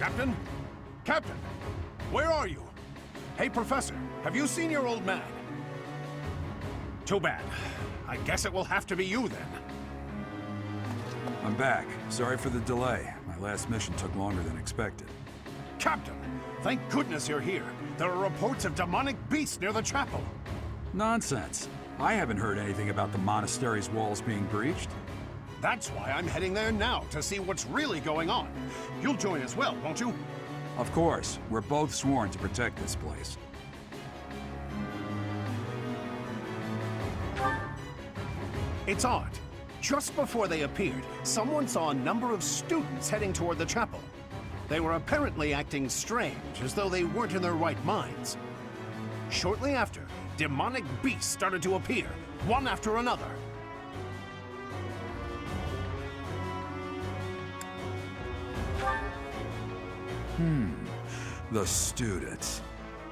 Captain? Captain! Where are you? Hey, Professor, have you seen your old man? Too bad. I guess it will have to be you, then. I'm back. Sorry for the delay. My last mission took longer than expected. Captain, thank goodness you're here. There are reports of demonic beasts near the chapel. Nonsense. I haven't heard anything about the monastery's walls being breached. That's why I'm heading there now, to see what's really going on. You'll join as well, won't you? Of course. We're both sworn to protect this place. It's odd. Just before they appeared, someone saw a number of students heading toward the chapel. They were apparently acting strange, as though they weren't in their right minds. Shortly after, demonic beasts started to appear, one after another. The students.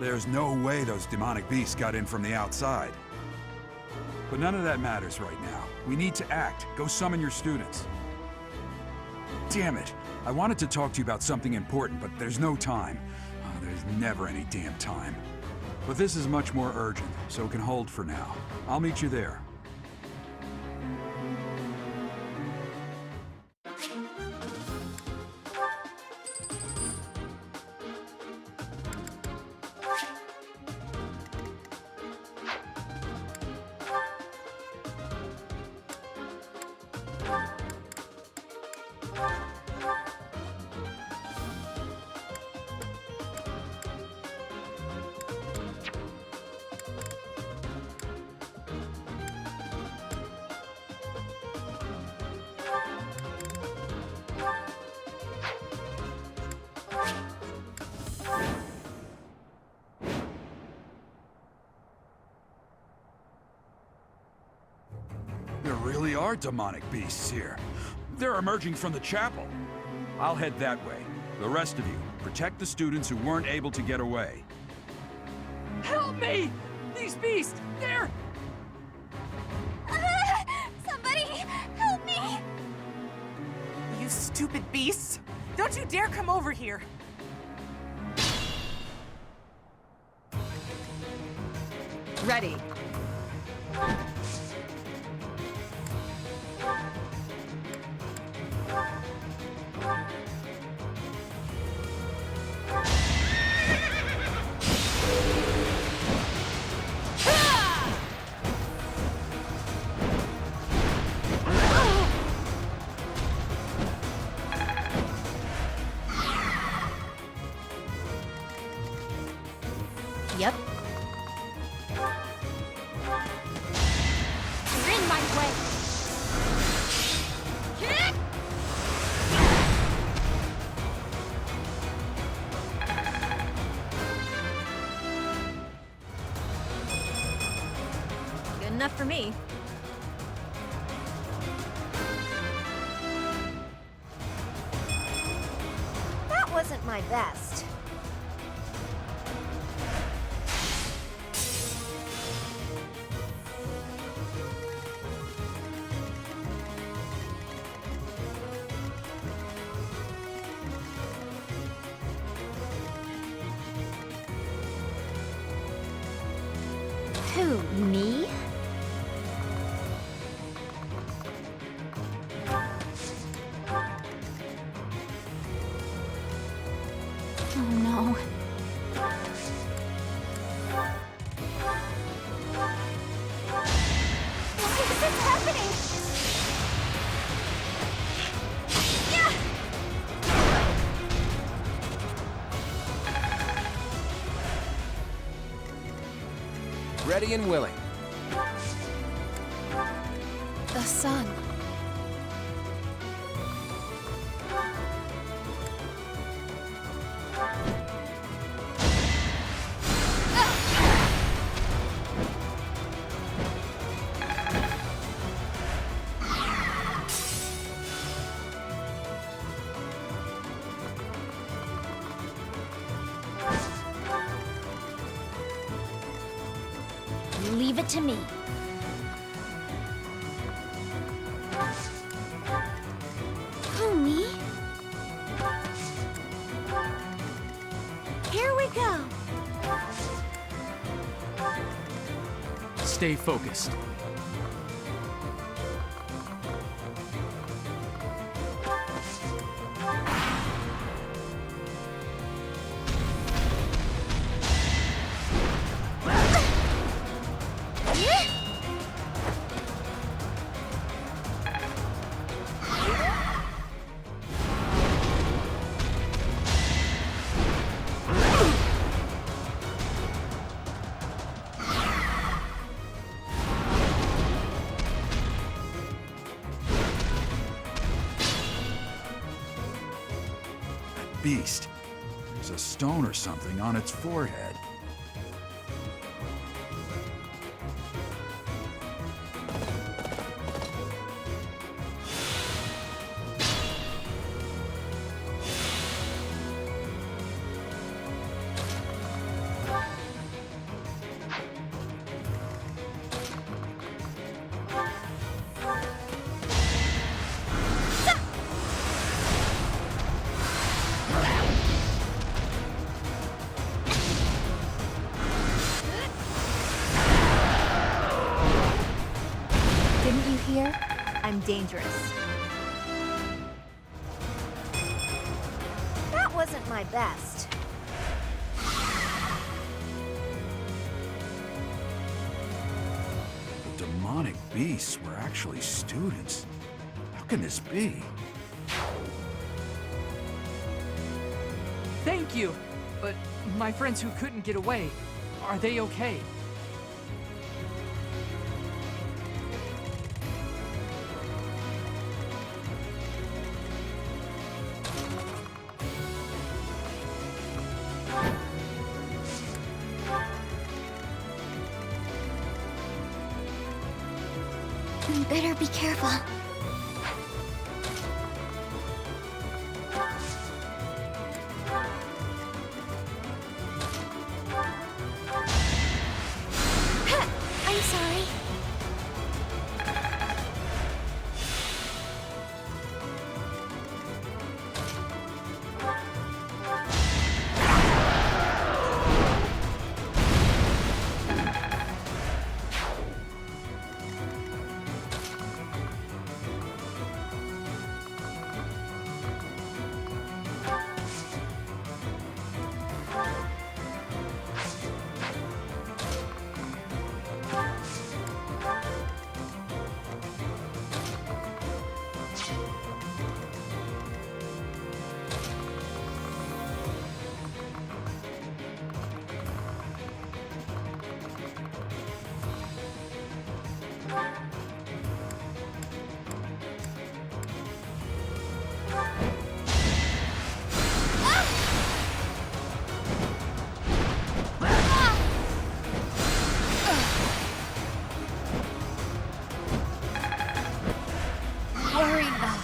There's no way those demonic beasts got in from the outside. But none of that matters right now. We need to act. Go summon your students. Damn it. I wanted to talk to you about something important, but there's no time. There's never any damn time. But this is much more urgent, so it can hold for now. I'll meet you there. There really are demonic beasts here. They're emerging from the chapel. I'll head that way. The rest of you, protect the students who weren't able to get away. Help me! These beasts, they're... Somebody, help me! You stupid beasts! Don't you dare come over here! Ready. Yep. You're in my way. Good enough for me. That wasn't my best. Who, me? Oh no. Why is this happening? Ready and willing. The sun. Leave it to me. Who, me? Here we go. Stay focused. Beast. There's a stone or something on its forehead. Didn't you hear? I'm dangerous. That wasn't my best. The demonic beasts were actually students. How can this be? Thank you! But my friends who couldn't get away, are they okay? You better be careful. I'm sorry. Worry not.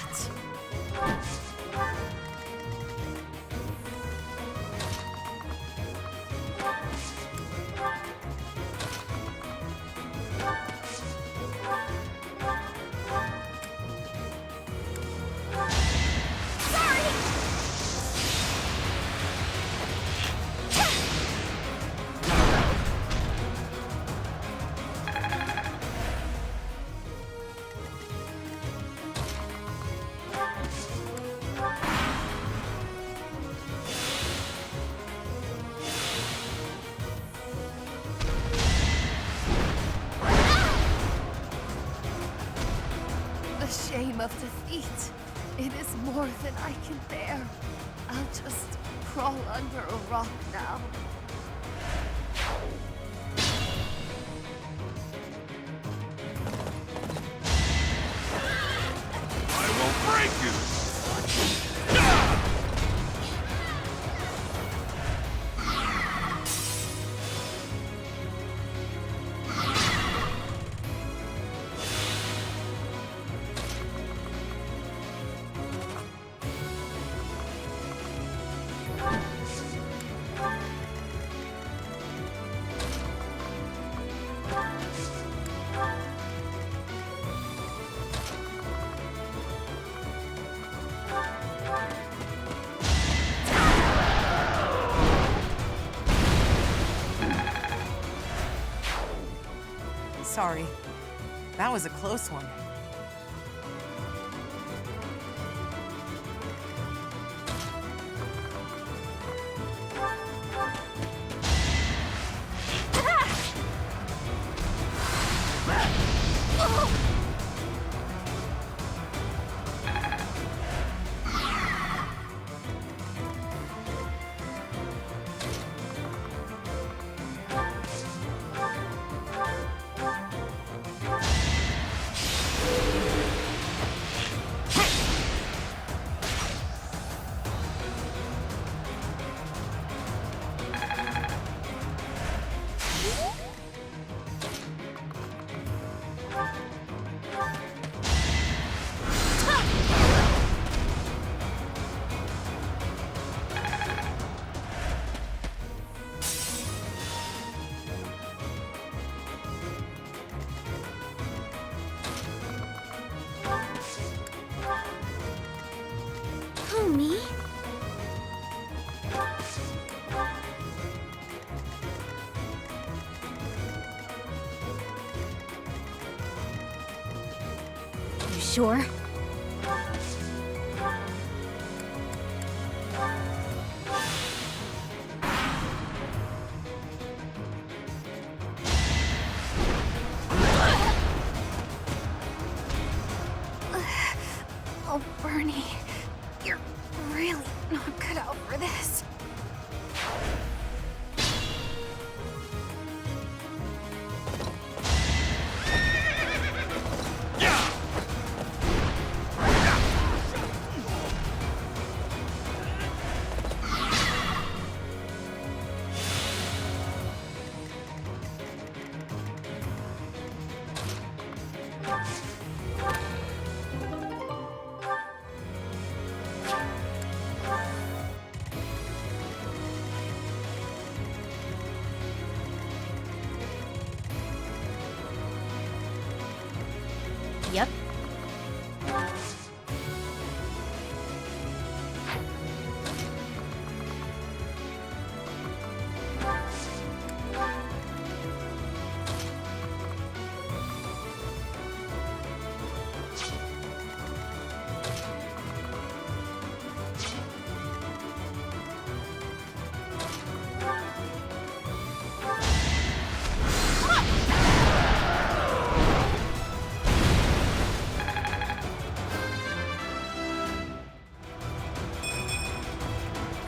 The shame of defeat. It is more than I can bear. I'll just crawl under a rock now. I will break you! Sorry. That was a close one. Me? You sure? Oh, Bernie. You're really not cut out for this. Yep.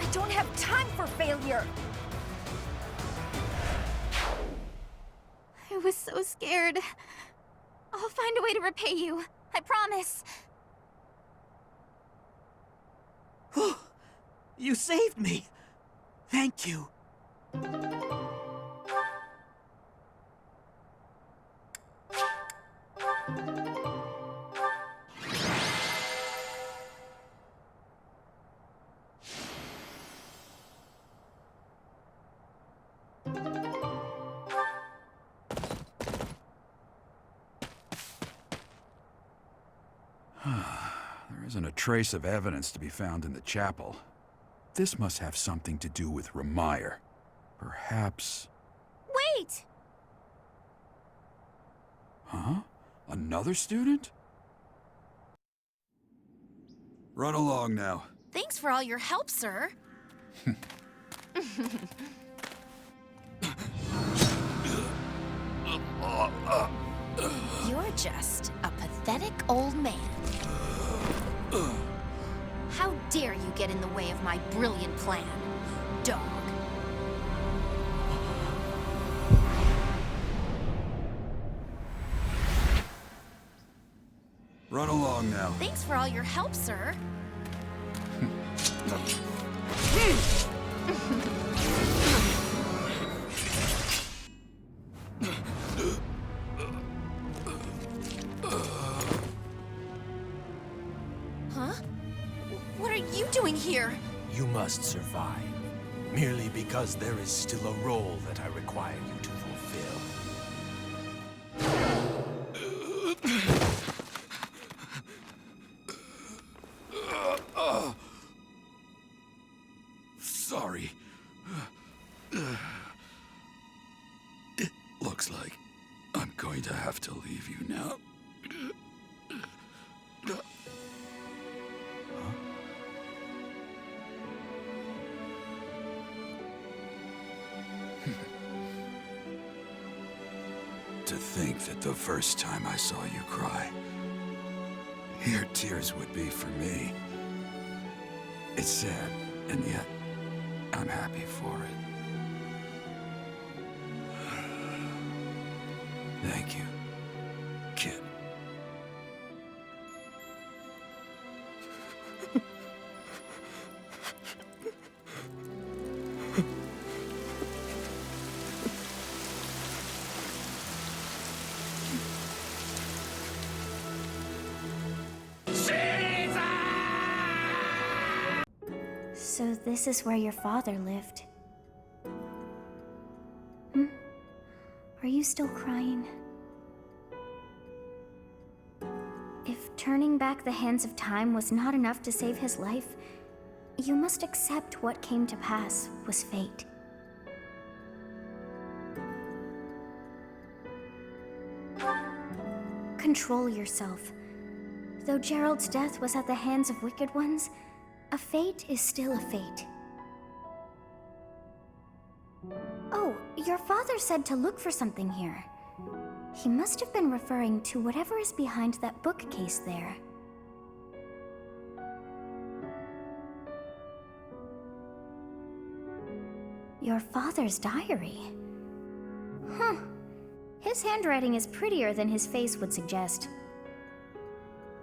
I don't have time for failure. I was so scared. I'll find a way to repay you. I promise. You saved me. Thank you. There isn't a trace of evidence to be found in the chapel. This must have something to do with Ramire. Perhaps... Wait! Huh? Another student? Run along now. Thanks for all your help, sir. You're just a pathetic old man. How dare you get in the way of my brilliant plan, dog? Run along now. Thanks for all your help, sir. Huh? What are you doing here? You must survive. Merely because there is still a role that I require you to fulfill. Sorry. It looks like I'm going to have to leave you now. To think that the first time I saw you cry, your tears would be for me. It's sad, and yet I'm happy for it. Thank you, kid. So this is where your father lived. Are you still crying? If turning back the hands of time was not enough to save his life, you must accept what came to pass was fate. Control yourself. Though Gerald's death was at the hands of wicked ones, a fate is still a fate. Oh, your father said to look for something here. He must have been referring to whatever is behind that bookcase there. Your father's diary? Huh. His handwriting is prettier than his face would suggest.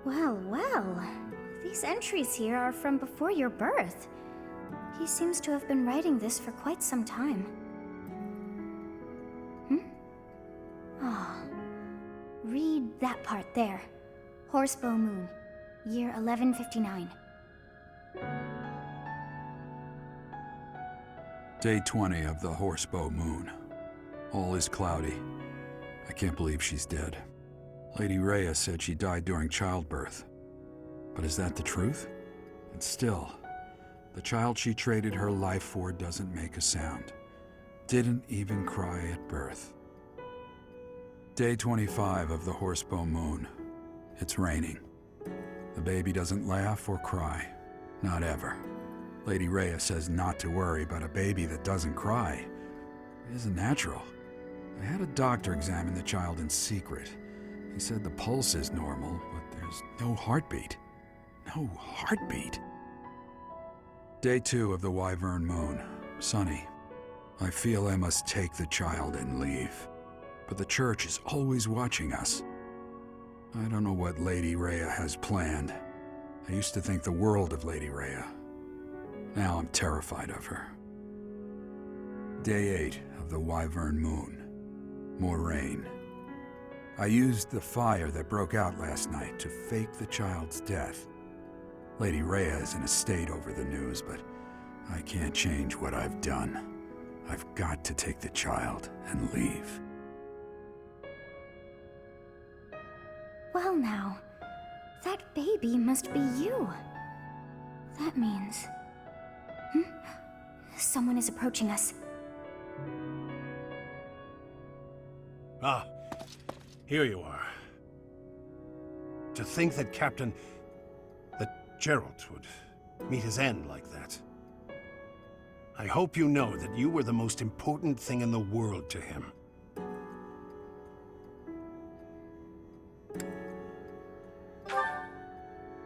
Well, well. These entries here are from before your birth. He seems to have been writing this for quite some time. Read that part there. Horsebow Moon, year 1159. Day 20 of the Horsebow Moon. All is cloudy. I can't believe she's dead. Lady Rhea said she died during childbirth. But is that the truth? And still, the child she traded her life for doesn't make a sound. Didn't even cry at birth. Day 25 of the Horsebow Moon. It's raining. The baby doesn't laugh or cry. Not ever. Lady Rhea says not to worry, but a baby that doesn't cry isn't natural. I had a doctor examine the child in secret. He said the pulse is normal, but there's no heartbeat. No heartbeat. Day 2 of the Wyvern Moon. Sunny. I feel I must take the child and leave. But the church is always watching us. I don't know what Lady Rhea has planned. I used to think the world of Lady Rhea. Now I'm terrified of her. Day 8 of the Wyvern Moon. More rain. I used the fire that broke out last night to fake the child's death. Lady Rhea is in a state over the news, but I can't change what I've done. I've got to take the child and leave. Well now, that baby must be you. That means... Someone is approaching us. Ah, here you are. To think that that Gerald would meet his end like that. I hope you know that you were the most important thing in the world to him.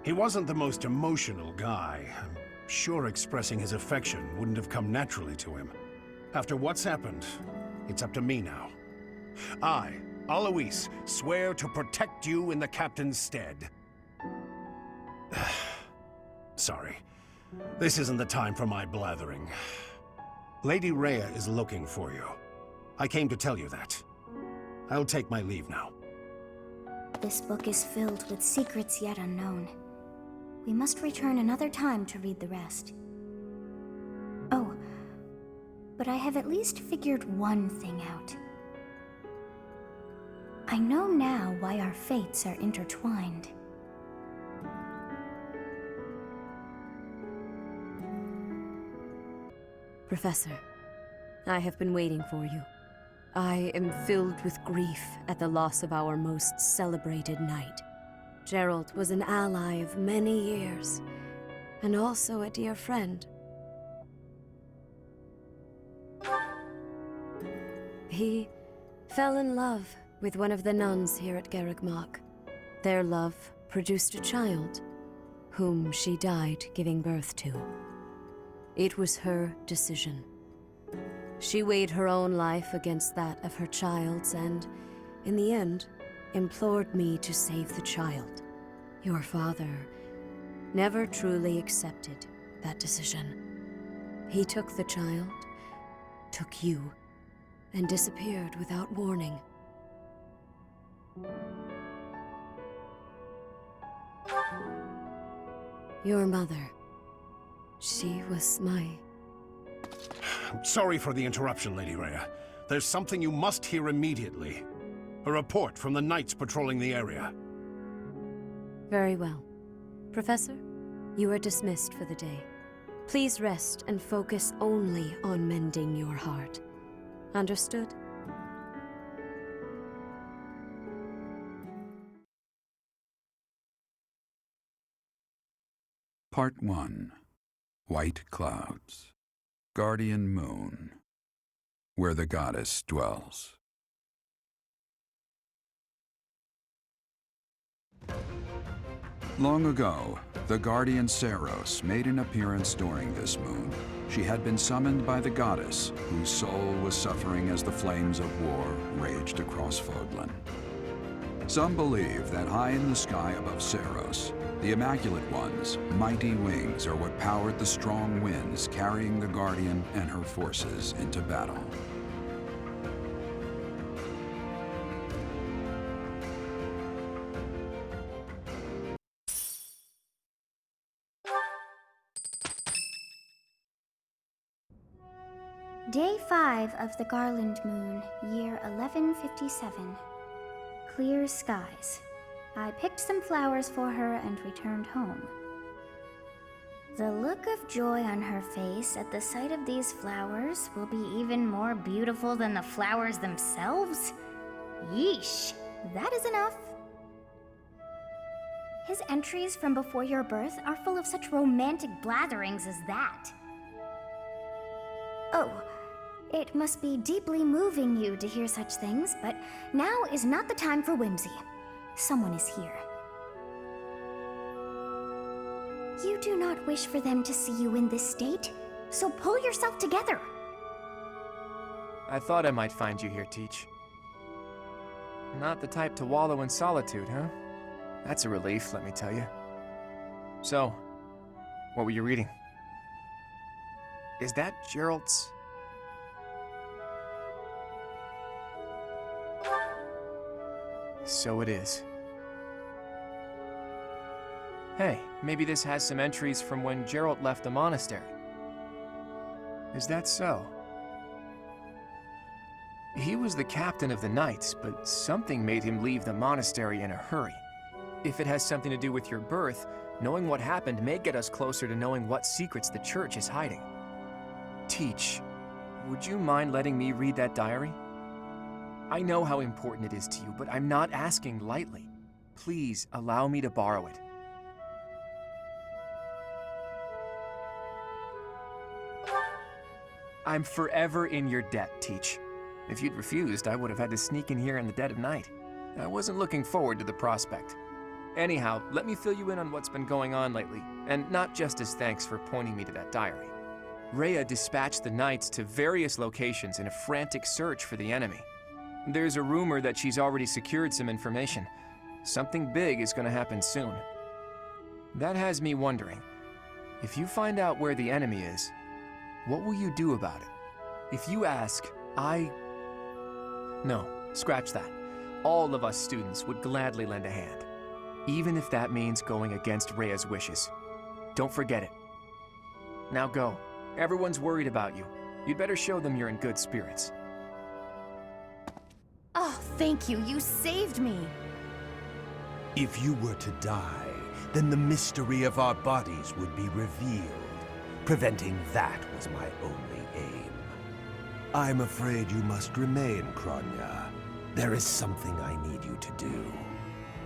He wasn't the most emotional guy. I'm sure expressing his affection wouldn't have come naturally to him. After what's happened, it's up to me now. I, Alois, swear to protect you in the captain's stead. Sorry. This isn't the time for my blathering. Lady Rhea is looking for you. I came to tell you that. I'll take my leave now. This book is filled with secrets yet unknown. We must return another time to read the rest. Oh, but I have at least figured one thing out. I know now why our fates are intertwined. Professor, I have been waiting for you. I am filled with grief at the loss of our most celebrated knight. Gerald was an ally of many years, and also a dear friend. He fell in love with one of the nuns here at Garreg-Mach. Their love produced a child, whom she died giving birth to. It was her decision. She weighed her own life against that of her child's and, in the end, implored me to save the child. Your father never truly accepted that decision. He took the child, took you, and disappeared without warning. Your mother, she was my... Sorry for the interruption, Lady Rhea. There's something you must hear immediately. A report from the knights patrolling the area. Very well. Professor, you are dismissed for the day. Please rest and focus only on mending your heart. Understood? Part 1. White Clouds. Guardian Moon. Where the goddess dwells. Long ago, the guardian Seiros made an appearance during this moon. She had been summoned by the goddess, whose soul was suffering as the flames of war raged across Fodlan. Some believe that high in the sky above Seiros, the Immaculate One's mighty wings are what powered the strong winds carrying the Guardian and her forces into battle. Day 5 of the Garland Moon, year 1157. Clear skies. I picked some flowers for her and returned home. The look of joy on her face at the sight of these flowers will be even more beautiful than the flowers themselves? Yeesh, that is enough. His entries from before your birth are full of such romantic blatherings as that. Oh, it must be deeply moving you to hear such things, but now is not the time for whimsy. Someone is here. You do not wish for them to see you in this state, so pull yourself together. I thought I might find you here, Teach. Not the type to wallow in solitude, huh? That's a relief, let me tell you. So, what were you reading? Is that Gerald's? So it is. Hey, maybe this has some entries from when Gerald left the monastery. Is that so? He was the captain of the knights, but something made him leave the monastery in a hurry. If it has something to do with your birth, knowing what happened may get us closer to knowing what secrets the church is hiding. Teach, would you mind letting me read that diary? I know how important it is to you, but I'm not asking lightly. Please allow me to borrow it. I'm forever in your debt, Teach. If you'd refused, I would have had to sneak in here in the dead of night. I wasn't looking forward to the prospect. Anyhow, let me fill you in on what's been going on lately, and not just as thanks for pointing me to that diary. Rhea dispatched the knights to various locations in a frantic search for the enemy. There's a rumor that she's already secured some information. Something big is going to happen soon. That has me wondering, if you find out where the enemy is, what will you do about it? If you ask, No, scratch that. All of us students would gladly lend a hand, even if that means going against Rhea's wishes. Don't forget it. Now go. Everyone's worried about you. You'd better show them you're in good spirits. Oh, thank you. You saved me. If you were to die, then the mystery of our bodies would be revealed. Preventing that was my only aim. I'm afraid you must remain, Kronya. There is something I need you to do.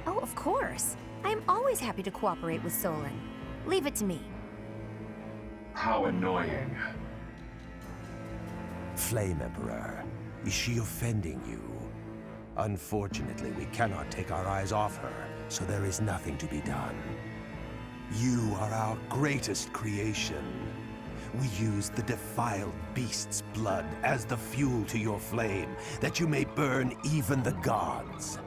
Oh, of course. I am always happy to cooperate with Solon. Leave it to me. How annoying. Flame Emperor, is she offending you? Unfortunately, we cannot take our eyes off her, so there is nothing to be done. You are our greatest creation. We use the defiled beast's blood as the fuel to your flame, that you may burn even the gods.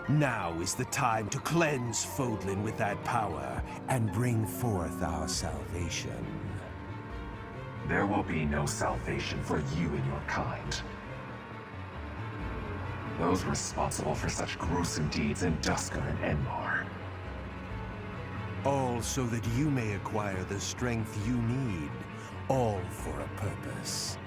Now is the time to cleanse Fodlan with that power and bring forth our salvation. There will be no salvation for you and your kind. Those responsible for such gruesome deeds in Dusker and Enmar. All so that you may acquire the strength you need, all for a purpose.